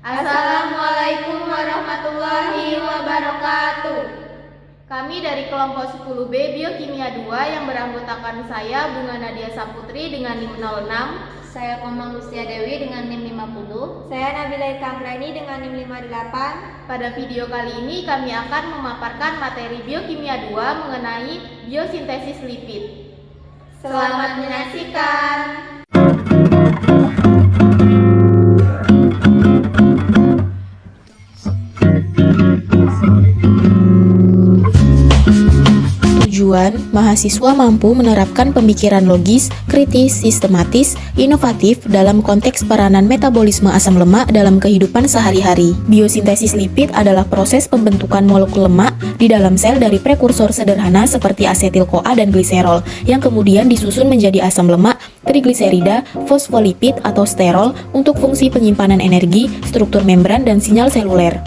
Assalamualaikum warahmatullahi wabarakatuh. Kami dari kelompok 10B Biokimia 2 yang beranggotakan saya Bunga Nadia Saputri dengan NIM 06, saya Komang Lucia Dewi dengan NIM 50, saya Nabila Kamrani dengan NIM 58. Pada video kali ini kami akan memaparkan materi Biokimia 2 mengenai biosintesis lipid. Selamat menyaksikan. Tujuan, mahasiswa mampu menerapkan pemikiran logis, kritis, sistematis, inovatif dalam konteks peranan metabolisme asam lemak dalam kehidupan sehari-hari. Biosintesis lipid adalah proses pembentukan molekul lemak di dalam sel dari prekursor sederhana seperti asetil-CoA dan gliserol, yang kemudian disusun menjadi asam lemak, trigliserida, fosfolipid atau sterol untuk fungsi penyimpanan energi, struktur membran, dan sinyal seluler.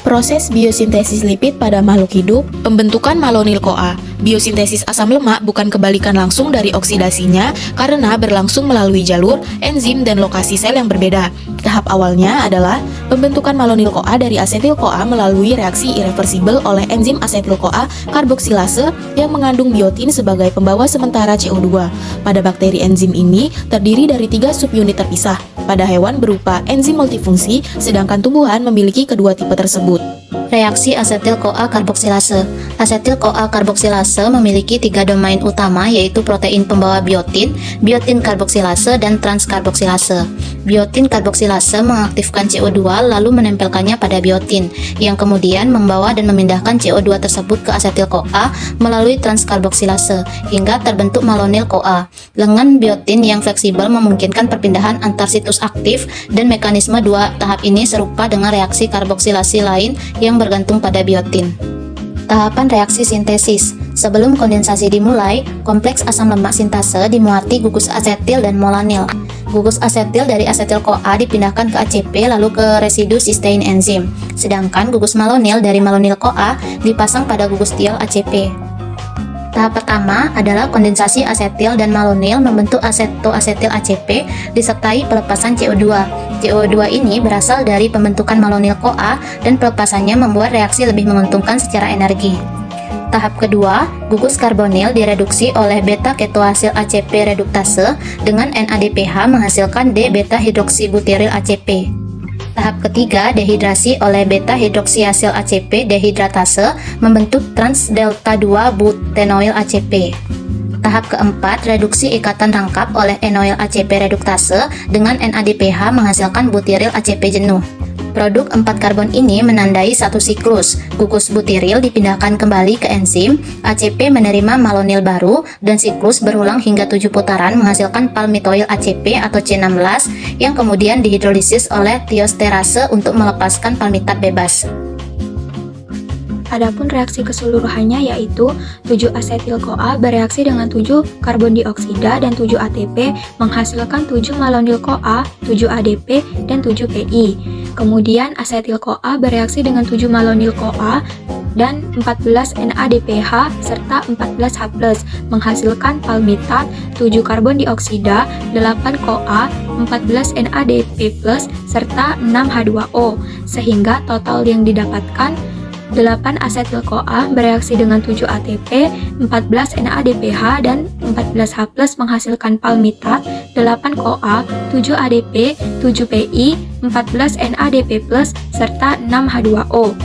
Proses biosintesis lipid pada makhluk hidup, pembentukan malonil-CoA. Biosintesis asam lemak bukan kebalikan langsung dari oksidasinya karena berlangsung melalui jalur, enzim, dan lokasi sel yang berbeda. Tahap awalnya adalah pembentukan malonil-CoA dari asetil-CoA melalui reaksi irreversibel oleh enzim asetil-CoA karboksilase yang mengandung biotin sebagai pembawa sementara CO2. Pada bakteri enzim ini terdiri dari 3 subunit terpisah. Pada hewan berupa enzim multifungsi, sedangkan tumbuhan memiliki kedua tipe tersebut. reaksi asetil-CoA karboksilase. Asetil-CoA karboksilase memiliki 3 domain utama, yaitu protein pembawa biotin, biotin karboksilase, dan transkarboksilase. Biotin karboksilase mengaktifkan CO2 lalu menempelkannya pada biotin, yang kemudian membawa dan memindahkan CO2 tersebut ke asetil-CoA melalui transkarboksilase, hingga terbentuk malonil-CoA. Lengan biotin yang fleksibel memungkinkan perpindahan antar situs aktif, dan mekanisme 2 tahap ini serupa dengan reaksi karboksilasi lain yang bergantung pada biotin. Tahapan reaksi sintesis. Sebelum kondensasi dimulai, kompleks asam lemak sintase dimuati gugus asetil dan molanil. Gugus asetil dari asetil-CoA dipindahkan ke ACP lalu ke residu sistein enzim, sedangkan gugus malonil dari malonil-CoA dipasang pada gugus tiol ACP. Tahap pertama adalah kondensasi asetil dan malonil membentuk asetoasetil ACP disertai pelepasan CO2. CO2 ini berasal dari pembentukan malonil-CoA dan pelepasannya membuat reaksi lebih menguntungkan secara energi. Tahap kedua, gugus karbonil direduksi oleh beta-ketoasil ACP reduktase dengan NADPH menghasilkan D-beta-hidroksibutiril ACP. Tahap ketiga, dehidrasi oleh beta-hidroksiasil ACP dehidratase membentuk trans-delta-2-butenoil ACP. Tahap keempat, reduksi ikatan rangkap oleh enoil ACP reduktase dengan NADPH menghasilkan butiril ACP jenuh. Produk 4 karbon ini menandai satu siklus. Gugus butiril dipindahkan kembali ke enzim, ACP menerima malonil baru, dan siklus berulang hingga 7 putaran menghasilkan palmitoil ACP atau C16 yang kemudian dihidrolisis oleh tiosterase untuk melepaskan palmitat bebas. Adapun reaksi keseluruhannya yaitu 7 asetil-CoA bereaksi dengan 7 karbon dioksida dan 7 ATP menghasilkan 7 malonil-CoA, 7 ADP, dan 7 PI. Kemudian asetil-CoA bereaksi dengan 7 malonil-CoA dan 14 NADPH serta 14 H+, menghasilkan palmitat, 7 karbon dioksida, 8 CoA, 14 NADP+, serta 6 H2O, sehingga total yang didapatkan 8 asetil-CoA bereaksi dengan 7 ATP, 14 NADPH, dan 14 H+ menghasilkan palmitat, 8 CoA, 7 ADP, 7 PI, 14 NADP+, serta 6 H2O.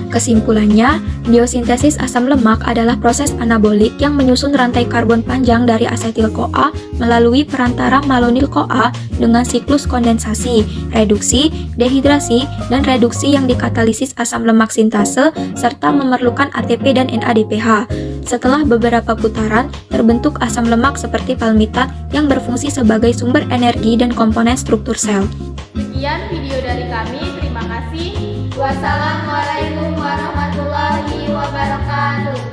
Kesimpulannya, biosintesis asam lemak adalah proses anabolik yang menyusun rantai karbon panjang dari asetil-CoA melalui perantara malonil-CoA dengan siklus kondensasi, reduksi, dehidrasi, dan reduksi yang dikatalisis asam lemak sintase serta memerlukan ATP dan NADPH. Setelah beberapa putaran, terbentuk asam lemak seperti palmitat yang berfungsi sebagai sumber energi dan komponen struktur sel. Sekian video dari kami, terima kasih. Wassalamualaikum warahmatullahi wabarakatuh.